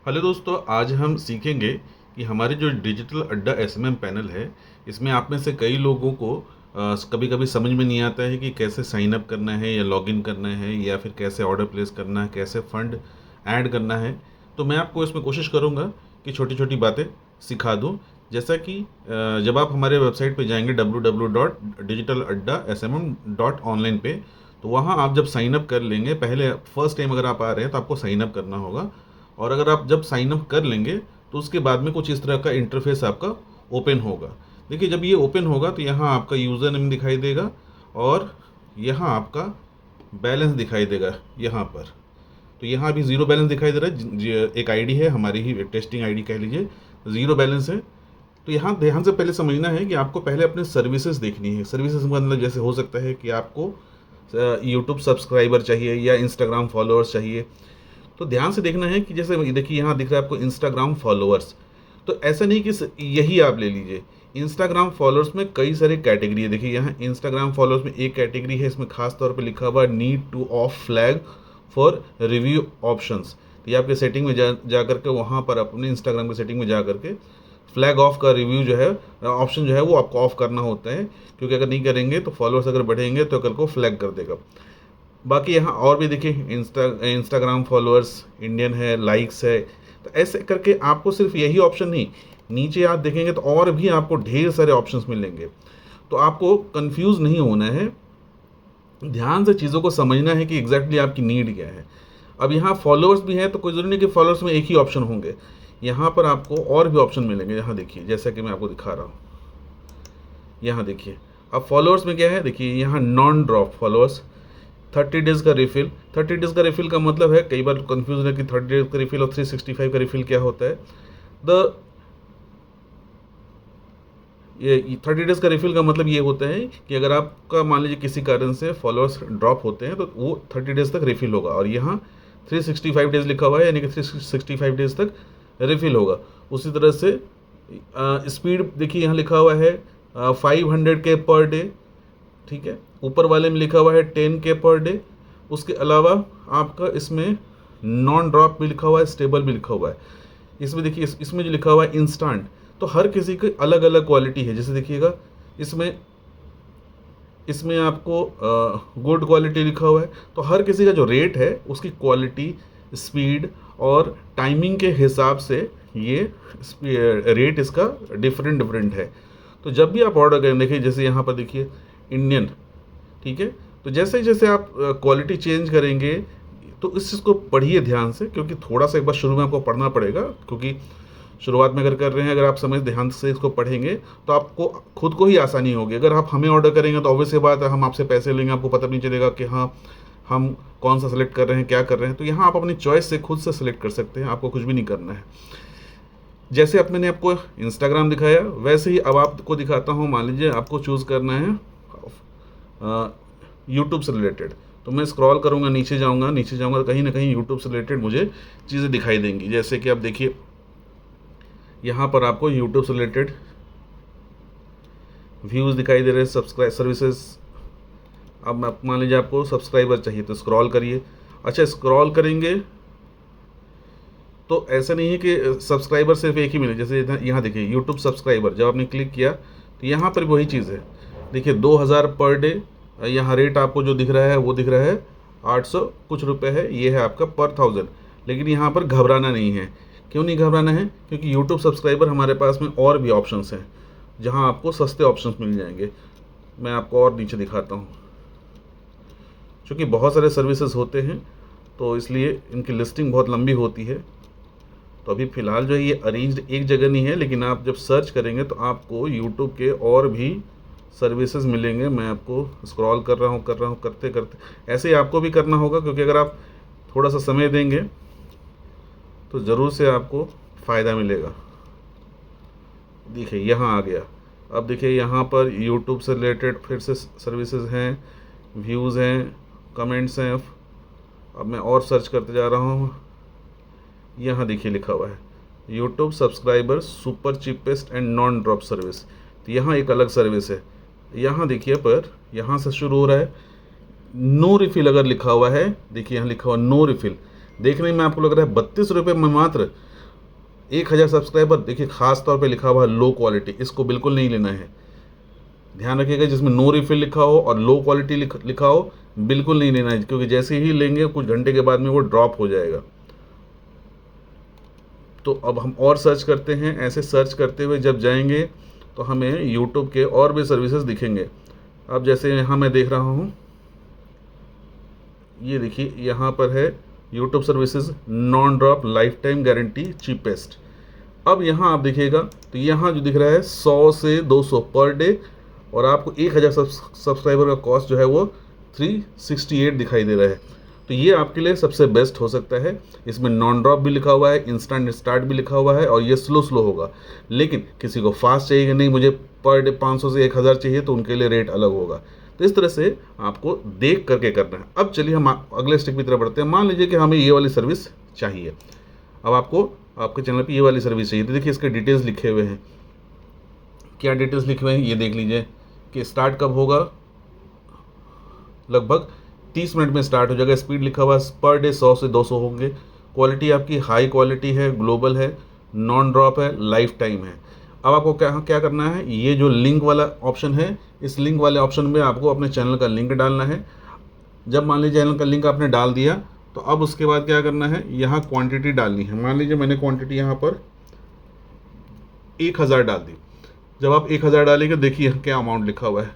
Hello दोस्तों, आज हम सीखेंगे कि हमारे जो डिजिटल अड्डा एसएमएम पैनल है, इसमें आप में से कई लोगों को कभी कभी समझ में नहीं आता है कि कैसे साइन अप करना है या लॉगिन करना है या फिर कैसे ऑर्डर प्लेस करना है, कैसे फ़ंड ऐड करना है। तो मैं आपको इसमें कोशिश करूँगा कि छोटी छोटी बातें सिखा दूँ। जैसा कि जब आप हमारे वेबसाइट पे जाएंगे www.digitaladdaSMM.online पे, तो वहाँ आप जब साइन अप कर लेंगे, पहले फर्स्ट टाइम अगर आप आ रहे हैं तो आपको साइन अप करना होगा। और अगर आप जब साइन अप कर लेंगे तो उसके बाद में कुछ इस तरह का इंटरफेस आपका ओपन होगा। देखिए, जब ये ओपन होगा तो यहाँ आपका यूज़र नेम दिखाई देगा और यहाँ आपका बैलेंस दिखाई देगा यहाँ पर। तो यहाँ अभी ज़ीरो बैलेंस दिखाई दे रहा है। एक आईडी है, हमारी ही टेस्टिंग आईडी कह लीजिए, ज़ीरो बैलेंस है। तो यहाँ ध्यान से पहले समझना है कि आपको पहले अपने सर्विसेज देखनी है। सर्विसेज का मतलब जैसे हो सकता है कि आपको यूट्यूब सब्सक्राइबर चाहिए या इंस्टाग्राम फॉलोअर्स चाहिए। तो ध्यान से देखना है कि जैसे देखिए यहाँ दिख रहा है आपको इंस्टाग्राम फॉलोअर्स। तो ऐसा नहीं कि यही आप ले लीजिए। इंस्टाग्राम फॉलोअर्स में कई सारी कैटेगरी है। देखिए यहाँ इंस्टाग्राम फॉलोअर्स में एक कैटेगरी है, इसमें खास तौर पे लिखा हुआ है need two of flag for review options. तो ये आपके सेटिंग में जा करके वहाँ पर अपने इंस्टाग्राम के सेटिंग में जा करके फ्लैग ऑफ का रिव्यू जो है ऑप्शन जो है वो आपको ऑफ करना होता है, क्योंकि अगर नहीं करेंगे तो फॉलोअर्स अगर बढ़ेंगे तो कल को फ्लैग कर देगा। बाकी यहाँ और भी देखिए इंस्टाग्राम फॉलोअर्स इंडियन है, लाइक्स है। तो ऐसे करके आपको सिर्फ यही ऑप्शन नहीं, नीचे आप देखेंगे तो और भी आपको ढेर सारे ऑप्शंस मिलेंगे। तो आपको कंफ्यूज नहीं होना है, ध्यान से चीज़ों को समझना है कि एग्जैक्टली आपकी नीड क्या है। अब यहाँ फॉलोअर्स भी हैं तो कोई ज़रूरी नहीं कि फॉलोअर्स में एक ही ऑप्शन होंगे। यहाँ पर आपको और भी ऑप्शन मिलेंगे। यहाँ देखिए, जैसा कि मैं आपको दिखा रहा हूँ, यहाँ देखिए। अब फॉलोअर्स में क्या है, देखिए यहाँ नॉन ड्रॉप फॉलोअर्स, 30 डेज़ का रिफ़िल। 30 डेज़ का रिफ़िल का मतलब है, कई बार कन्फ्यूज़न है कि 30 डेज़ का रिफ़िल और 365 का रिफ़िल क्या होता है। द ये 30 डेज़ का रिफ़िल का मतलब ये होता है कि अगर आपका मान लीजिए किसी कारण से फॉलोअर्स ड्रॉप होते हैं तो वो 30 डेज़ तक रिफ़िल होगा। और यहाँ 365 डेज़ लिखा हुआ है, यानी कि 365 डेज़ तक रिफ़िल होगा। उसी तरह से स्पीड देखिए यहाँ लिखा हुआ है 500K पर डे, ठीक है। ऊपर वाले में लिखा हुआ है 10K पर डे। उसके अलावा आपका इसमें नॉन ड्रॉप भी लिखा हुआ है, स्टेबल भी लिखा हुआ है। इसमें देखिए इसमें जो लिखा हुआ है इंस्टेंट, तो हर किसी की अलग अलग क्वालिटी है। जैसे देखिएगा इसमें इसमें आपको गुड क्वालिटी लिखा हुआ है। तो हर किसी का जो रेट है उसकी क्वालिटी, स्पीड और टाइमिंग के हिसाब से ये रेट इसका डिफरेंट डिफरेंट है। तो जब भी आप ऑर्डर करें, देखिए जैसे यहाँ पर देखिए इंडियन, ठीक है। तो जैसे जैसे आप क्वालिटी चेंज करेंगे तो इस चीज़ को पढ़िए ध्यान से, क्योंकि थोड़ा सा एक बार शुरू में आपको पढ़ना पड़ेगा, क्योंकि शुरुआत में अगर कर रहे हैं, अगर आप समझ ध्यान से इसको पढ़ेंगे तो आपको खुद को ही आसानी होगी। अगर आप हमें ऑर्डर करेंगे तो ऑब्वियस सी बात है हम आपसे पैसे लेंगे, आपको पता भी नहीं चलेगा कि हाँ हम कौन सा सेलेक्ट कर रहे हैं, क्या कर रहे हैं। तो यहाँ आप अपनी चॉइस से खुद से सेलेक्ट कर सकते हैं, आपको कुछ भी नहीं करना है। जैसे अब मैंने आपको इंस्टाग्राम दिखाया, वैसे ही अब आपको दिखाता हूँ। मान लीजिए आपको चूज़ करना है यूट्यूब से रिलेटेड, तो मैं स्क्रॉल करूँगा, नीचे जाऊँगा, नीचे जाऊँगा तो कहीं ना कहीं यूट्यूब से रिलेटेड मुझे चीज़ें दिखाई देंगी। जैसे कि आप देखिए यहाँ पर आपको यूट्यूब से रिलेटेड व्यूज़ दिखाई दे रहे हैं, सब्सक्राइब सर्विसेज। अब मान लीजिए आपको सब्सक्राइबर चाहिए तो स्क्रॉल करिए। अच्छा, स्क्रॉल करेंगे तो ऐसा नहीं है कि सब्सक्राइबर सिर्फ एक ही मिले। जैसे यहाँ देखिए यूट्यूब सब्सक्राइबर, जब आपने क्लिक किया तो यहाँ पर वही चीज़ है। देखिए 2000 पर डे, यहाँ रेट आपको जो दिख रहा है वो दिख रहा है 800 कुछ रुपए है, ये है आपका पर 1000। लेकिन यहाँ पर घबराना नहीं है। क्यों नहीं घबराना है? क्योंकि यूट्यूब सब्सक्राइबर हमारे पास में और भी ऑप्शंस हैं जहाँ आपको सस्ते ऑप्शंस मिल जाएंगे। मैं आपको और नीचे दिखाता हूँ। क्योंकि बहुत सारे सर्विसेज होते हैं तो इसलिए इनकी लिस्टिंग बहुत लंबी होती है। तो अभी फ़िलहाल जो है ये अरेंज्ड एक जगह नहीं है, लेकिन आप जब सर्च करेंगे तो आपको यूट्यूब के और भी सर्विसेज मिलेंगे। मैं आपको स्क्रॉल कर रहा हूँ करते करते ऐसे ही आपको भी करना होगा, क्योंकि अगर आप थोड़ा सा समय देंगे तो ज़रूर से आपको फ़ायदा मिलेगा। देखिए यहाँ आ गया। अब देखिए यहाँ पर यूट्यूब से रिलेटेड फिर से सर्विसेज हैं, व्यूज़ हैं, कमेंट्स हैं। अब मैं और सर्च करते जा रहा हूँ। यहाँ देखिए लिखा हुआ है YouTube subscriber super cheapest and non drop service. तो यहाँ एक अलग सर्विस है। यहाँ देखिए पर यहाँ से शुरू हो रहा है नो रिफ़िल। अगर लिखा हुआ है, देखिए यहाँ लिखा हुआ नो रिफ़िल, देखने में आपको लग रहा है 32 रुपये में मात्र, 1000 सब्सक्राइबर, देखिए खास तौर पे लिखा हुआ है लो क्वालिटी, इसको बिल्कुल नहीं लेना है। ध्यान रखिएगा, जिसमें नो रिफिल लिखा हो और लो क्वालिटी लिखा हो, बिल्कुल नहीं लेना है, क्योंकि जैसे ही लेंगे कुछ घंटे के बाद में वो ड्रॉप हो जाएगा। तो अब हम और सर्च करते हैं। ऐसे सर्च करते हुए जब जाएंगे तो हमें यूट्यूब के और भी सर्विसेज दिखेंगे। अब जैसे यहाँ मैं देख रहा हूँ, ये देखिए यहाँ पर है YouTube services non drop life time guarantee cheapest. अब यहाँ आप देखिएगा तो यहाँ जो दिख रहा है 100 से 200 पर डे, और आपको 1000 सब्सक्राइबर का कॉस्ट जो है वो 368 दिखाई दे रहा है। तो ये आपके लिए सबसे बेस्ट हो सकता है। इसमें नॉन ड्रॉप भी लिखा हुआ है, इंस्टेंट स्टार्ट भी लिखा हुआ है, और ये स्लो होगा। लेकिन किसी को फास्ट चाहिए कि नहीं मुझे पर डे 500 से 1000 चाहिए, तो उनके लिए रेट अलग होगा। तो इस तरह से आपको देख करके करना है। अब चलिए हम अगले स्टेप की तरफ बढ़ते हैं। मान लीजिए कि हमें ये वाली सर्विस चाहिए। अब आपको आपके चैनल पे ये वाली सर्विस चाहिए, तो देखिए इसके डिटेल्स लिखे हुए हैं। क्या डिटेल्स लिखे हुए हैं ये देख लीजिए कि स्टार्ट कब होगा। लगभग 30 मिनट में स्टार्ट हो जाएगा। स्पीड लिखा हुआ है पर डे 100 से 200 होंगे। क्वालिटी आपकी हाई क्वालिटी है, ग्लोबल है, नॉन ड्रॉप है, लाइफ टाइम है। अब आपको क्या क्या करना है, ये जो लिंक वाला ऑप्शन है, इस लिंक वाले ऑप्शन में आपको अपने चैनल का लिंक डालना है। जब मान लीजिए चैनल का लिंक आपने डाल दिया, तो अब उसके बाद क्या करना है, यहाँ क्वांटिटी डालनी है। मान लीजिए मैंने क्वांटिटी यहाँ पर 1000 डाल दी। जब आप 1000 डालेंगे, देखिए क्या अमाउंट लिखा हुआ है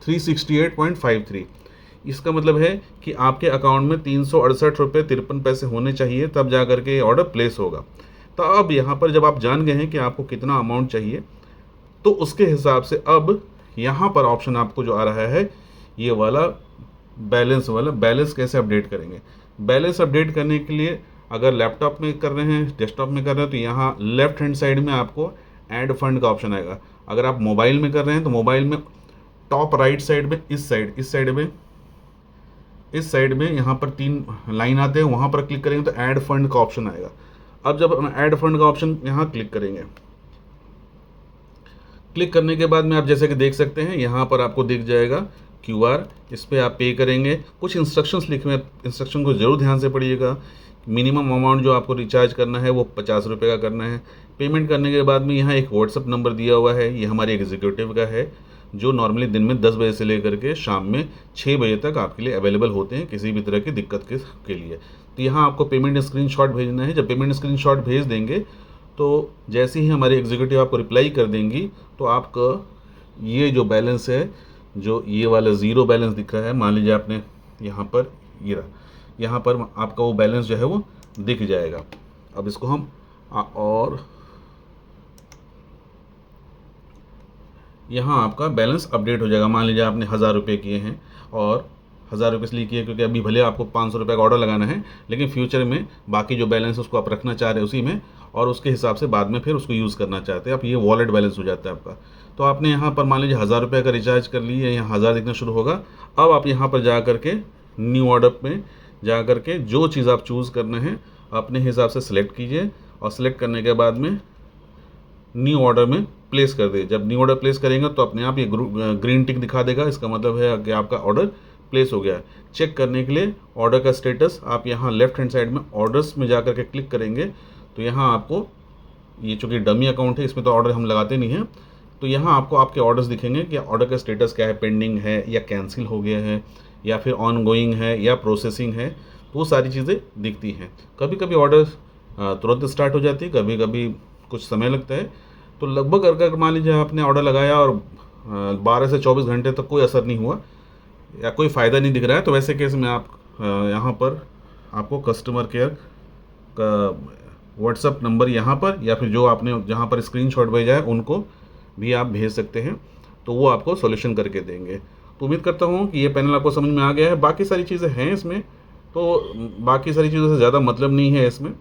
368.53। इसका मतलब है कि आपके अकाउंट में 368 रुपये 53 पैसे होने चाहिए, तब जा करके ये ऑर्डर प्लेस होगा। तो अब यहाँ पर जब आप जान गए हैं कि आपको कितना अमाउंट चाहिए, तो उसके हिसाब से अब यहाँ पर ऑप्शन आपको जो आ रहा है ये वाला बैलेंस कैसे अपडेट करेंगे। बैलेंस अपडेट करने के लिए अगर लैपटॉप में कर रहे हैं, डेस्कटॉप में कर रहे हैं, तो यहाँ लेफ्ट हैंड साइड में आपको ऐड फंड का ऑप्शन आएगा। अगर आप मोबाइल में कर रहे हैं तो मोबाइल में टॉप राइट साइड में इस साइड में यहाँ पर 3 लाइन आते हैं, वहाँ पर क्लिक करेंगे तो ऐड फंड का ऑप्शन आएगा। अब जब हम ऐड फंड का ऑप्शन यहाँ क्लिक करेंगे, क्लिक करने के बाद में आप जैसे कि देख सकते हैं यहाँ पर आपको दिख जाएगा QR। इस पर आप पे करेंगे। कुछ इंस्ट्रक्शंस लिखे हुए हैं, इंस्ट्रक्शन को ज़रूर ध्यान से पढ़िएगा। मिनिमम अमाउंट जो आपको रिचार्ज करना है वो 50 रुपये का करना है। पेमेंट करने के बाद में यहाँ एक व्हाट्सअप नंबर दिया हुआ है, ये हमारे एग्जीक्यूटिव का है, जो नॉर्मली दिन में 10 बजे से लेकर के शाम में 6 बजे तक आपके लिए अवेलेबल होते हैं किसी भी तरह की दिक्कत के लिए। तो यहाँ आपको पेमेंट स्क्रीनशॉट भेजना है। जब पेमेंट स्क्रीनशॉट भेज देंगे, तो जैसे ही हमारे एग्जीक्यूटिव आपको रिप्लाई कर देंगी, तो आपका ये जो बैलेंस है, जो ये वाला ज़ीरो बैलेंस दिख रहा है, मान लीजिए आपने यहाँ पर ये रहा, यहाँ पर आपका वो बैलेंस जो है वो दिख जाएगा। अब इसको हम और यहाँ आपका बैलेंस अपडेट हो जाएगा। मान लीजिए आपने 1000 रुपये किए हैं, और 1000 रुपये इसलिए किए क्योंकि अभी भले आपको 500 रुपये का ऑर्डर लगाना है, लेकिन फ्यूचर में बाकी जो बैलेंस है उसको आप रखना चाह रहे हैं उसी में, और उसके हिसाब से बाद में फिर उसको यूज़ करना चाहते हैं आप, ये वॉलेट बैलेंस हो जाता है आपका। तो आपने यहाँ पर मान लीजिए 1000 रुपये का रिचार्ज कर लिए, यहाँ 1000 दिखना शुरू होगा। अब आप यहाँ पर जा करके न्यू ऑर्डर में जा करके जो चीज़ आप चूज़ करना है अपने हिसाब से सिलेक्ट कीजिए, और सिलेक्ट करने के बाद में न्यू ऑर्डर में प्लेस कर दे। जब न्यू ऑर्डर प्लेस करेंगे तो अपने आप ये ग्रीन टिक दिखा देगा, इसका मतलब है कि आपका ऑर्डर प्लेस हो गया है। चेक करने के लिए ऑर्डर का स्टेटस आप यहाँ लेफ्ट हैंड साइड में ऑर्डर्स में जा करके क्लिक करेंगे, तो यहाँ आपको ये चूँकि डमी अकाउंट है, इसमें तो ऑर्डर हम लगाते नहीं हैं, तो यहाँ आपको आपके ऑर्डर्स दिखेंगे कि ऑर्डर का स्टेटस क्या है, पेंडिंग है या कैंसिल हो गया है या फिर ऑन गोइंग है या प्रोसेसिंग है, तो वो सारी चीज़ें दिखती हैं। कभी कभी ऑर्डर तुरंत स्टार्ट हो जाती है, कभी कभी कुछ समय लगता है। तो लगभग अगर मान लीजिए आपने ऑर्डर लगाया और 12 से 24 घंटे तक कोई असर नहीं हुआ या कोई फ़ायदा नहीं दिख रहा है, तो वैसे केस में आप यहाँ पर आपको कस्टमर केयर का व्हाट्सअप नंबर यहाँ पर, या फिर जो आपने जहाँ पर स्क्रीनशॉट भेजा है उनको भी आप भेज सकते हैं, तो वो आपको सॉल्यूशन करके देंगे। तो उम्मीद करता हूँ कि ये पैनल आपको समझ में आ गया है। बाकी सारी चीज़ें हैं इसमें, तो बाकी सारी चीज़ों से ज़्यादा मतलब नहीं है इसमें।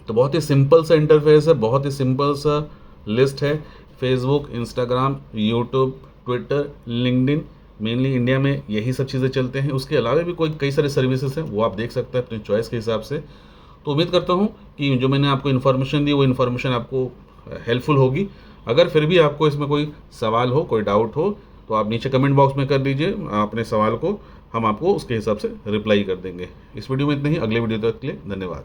तो बहुत ही सिंपल सा इंटरफेस है, बहुत ही सिंपल सा लिस्ट है। Facebook, Instagram, YouTube, Twitter, LinkedIn, mainly India में यही सब चीज़ें चलते हैं। उसके अलावा भी कई सारे सर्विसेज हैं, वो आप देख सकते हैं अपनी चॉइस के हिसाब से। तो उम्मीद करता हूँ कि जो मैंने आपको इन्फॉर्मेशन दी वो इन्फॉर्मेशन आपको हेल्पफुल होगी। अगर फिर भी आपको इसमें कोई सवाल हो, कोई डाउट हो, तो आप नीचे कमेंट बॉक्स में कर दीजिए अपने सवाल को, हम आपको उसके हिसाब से रिप्लाई कर देंगे। इस वीडियो में इतना ही, अगले वीडियो तक के लिए धन्यवाद।